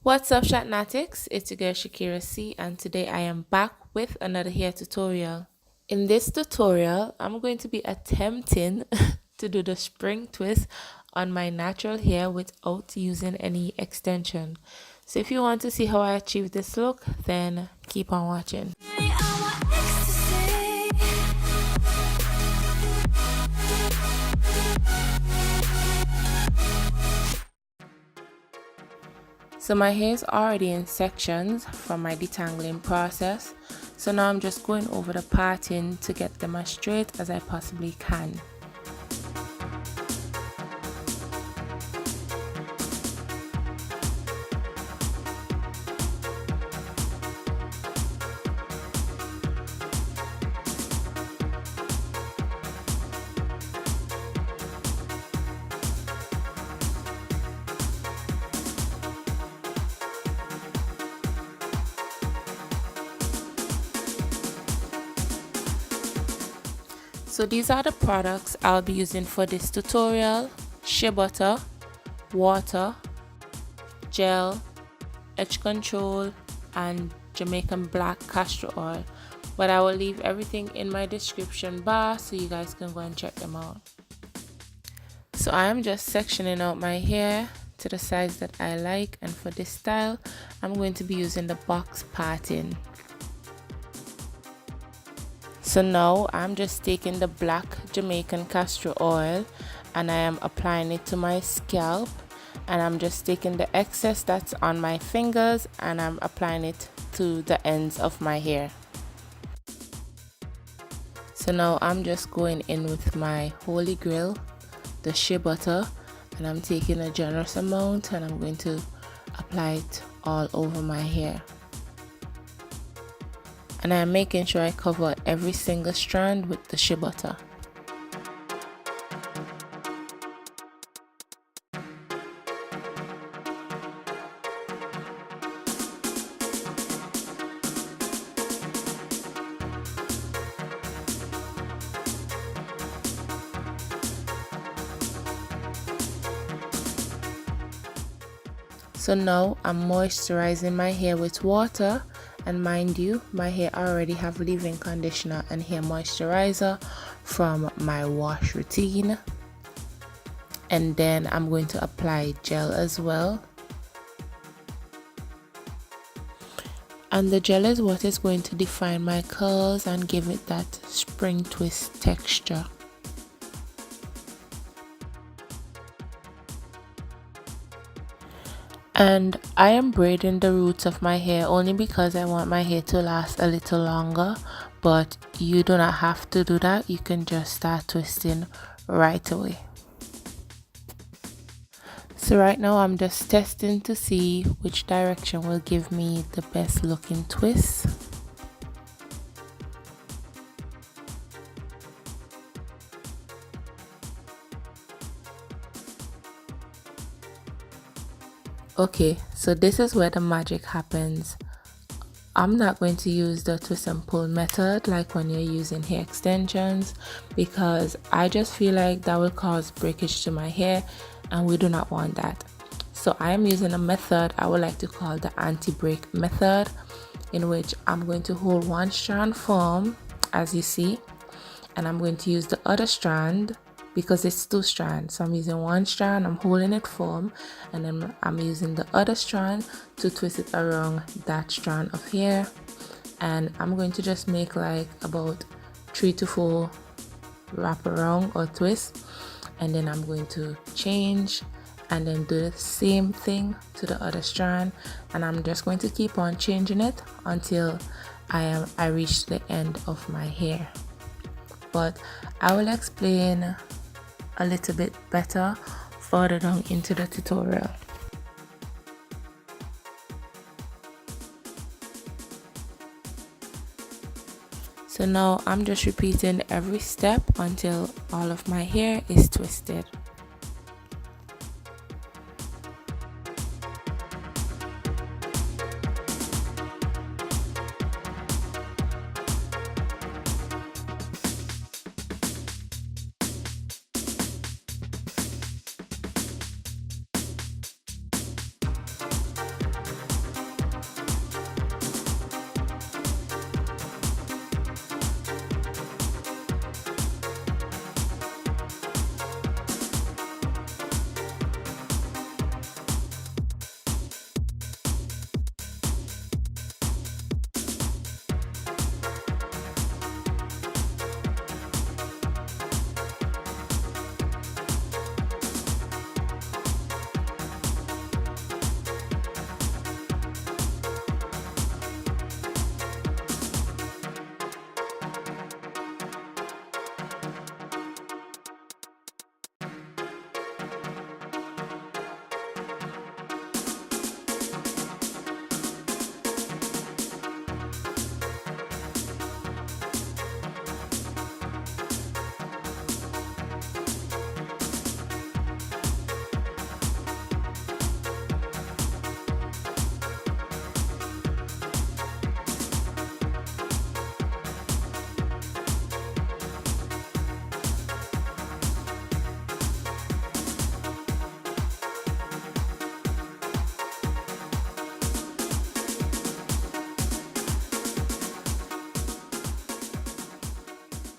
What's up, Shatnatics? It's your girl ShakeiraC, and today I am back with another hair tutorial. In this tutorial, I'm going to be attempting to do the spring twist on my natural hair without using any extension. So if you want to see how I achieve this look, then keep on watching. So my hair is already in sections from my detangling process. So now I'm just going over the parting to get them as straight as I possibly can. So these are the products I'll be using for this tutorial: shea butter, water, gel, edge control, and Jamaican black castor oil. But I will leave everything in my description bar so you guys can go and check them out. So I am just sectioning out my hair to the size that I like, and for this style I'm going to be using the box parting. So now I'm just taking the black Jamaican castor oil and I am applying it to my scalp, and I'm just taking the excess that's on my fingers and I'm applying it to the ends of my hair. So now I'm just going in with my holy grail, the shea butter, and I'm taking a generous amount and I'm going to apply it all over my hair. And I'm making sure I cover every single strand with the shea butter. So now I'm moisturizing my hair with water, and mind you, my hair already have leave-in conditioner and hair moisturizer from my wash routine. And then I'm going to apply gel as well. And the gel is what is going to define my curls and give it that spring twist texture. And I am braiding the roots of my hair only because I want my hair to last a little longer, but you do not have to do that. You can just start twisting right away. So right now I'm just testing to see which direction will give me the best looking twist. Okay, so this is where the magic happens. I'm not going to use the twist and pull method like when you're using hair extensions, because I just feel like that will cause breakage to my hair and we do not want that. So I am using a method I would like to call the anti-break method, in which I'm going to hold one strand firm, as you see, and I'm going to use the other strand, because it's two strands. So I'm using one strand, I'm holding it firm, and then I'm using the other strand to twist it around that strand of hair. And I'm going to just make like about 3 to 4 wrap around or twists, and then I'm going to change and then do the same thing to the other strand, and I'm just going to keep on changing it until I reach the end of my hair. But I will explain a little bit better further down into the tutorial. So now I'm just repeating every step until all of my hair is twisted.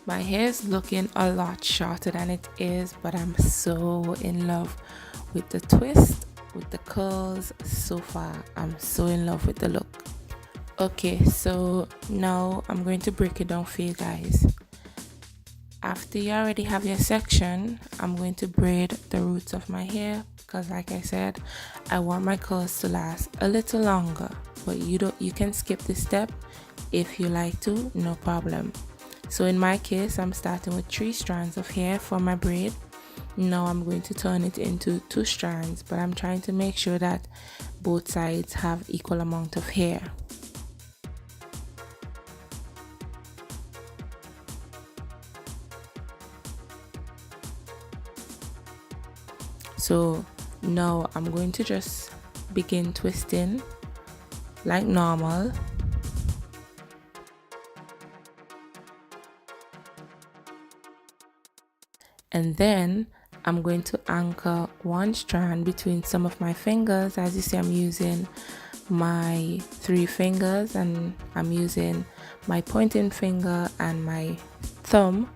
My hair is looking a lot shorter than it is, but I'm so in love with the twist, with the curls. So far I'm so in love with the look. Okay, so now I'm going to break it down for you guys. After you already have your section, I'm going to braid the roots of my hair because, like I said, I want my curls to last a little longer. But you can skip this step if you like to, no problem. So in my case, I'm starting with 3 strands of hair for my braid. Now I'm going to turn it into 2 strands, but I'm trying to make sure that both sides have equal amount of hair. So now I'm going to just begin twisting like normal. And then I'm going to anchor 1 strand between some of my fingers. As you see, I'm using my 3 fingers and I'm using my pointing finger and my thumb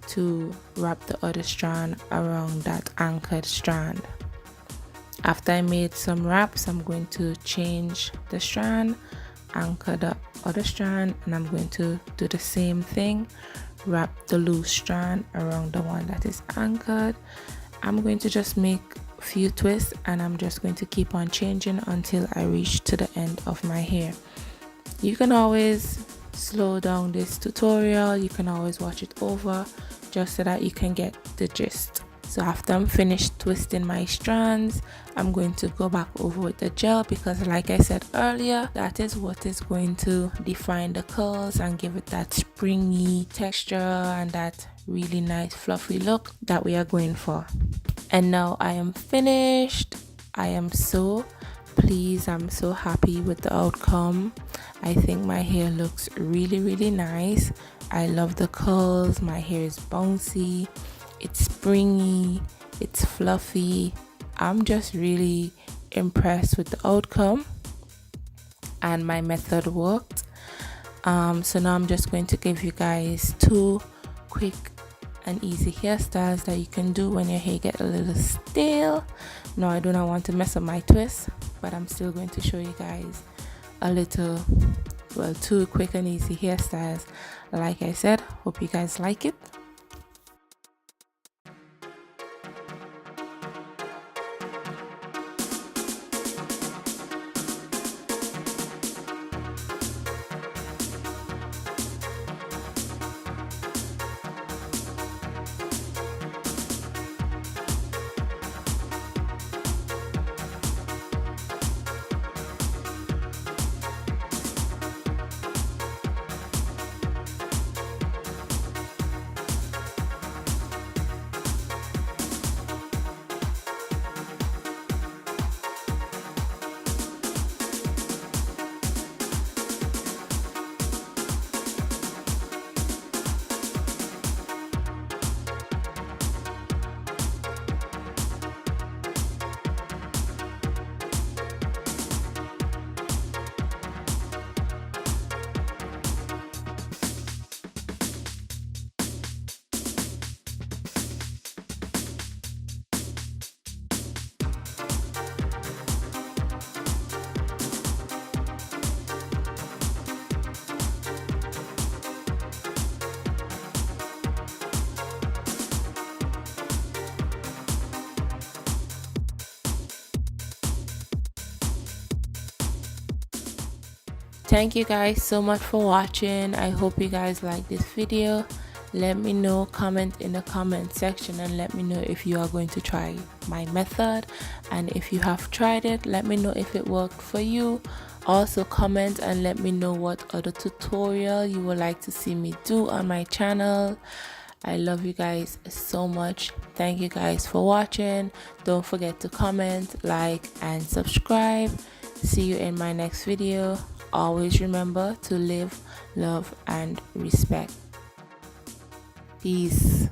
to wrap the other strand around that anchored strand. After I made some wraps, I'm going to change the strand, anchor the other strand, and I'm going to do the same thing, wrap the loose strand around the one that is anchored. I'm going to just make a few twists and I'm just going to keep on changing until I reach to the end of my hair. You can always slow down this tutorial, you can always watch it over just so that you can get the gist. So after I'm finished twisting my strands, I'm going to go back over with the gel because, like I said earlier, that is what is going to define the curls and give it that springy texture and that really nice fluffy look that we are going for. And now I am finished. I am so pleased. I'm so happy with the outcome. I think my hair looks really nice. I love the curls. My hair is bouncy, it's springy, it's fluffy. I'm just really impressed with the outcome and my method worked. So now I'm just going to give you guys 2 quick and easy hairstyles that you can do when your hair get a little stale. No, I do not want to mess up my twist, but I'm still going to show you guys a little, well, 2 quick and easy hairstyles. Like I said, hope you guys like it. Thank you guys so much for watching. I hope you guys like this video. Let me know, comment in the comment section and let me know if you are going to try my method, and if you have tried it, let me know if it worked for you. Also comment and let me know what other tutorial you would like to see me do on my channel. I love you guys so much. Thank you guys for watching. Don't forget to comment, like and subscribe. See you in my next video. Always remember to live, love and respect. Peace.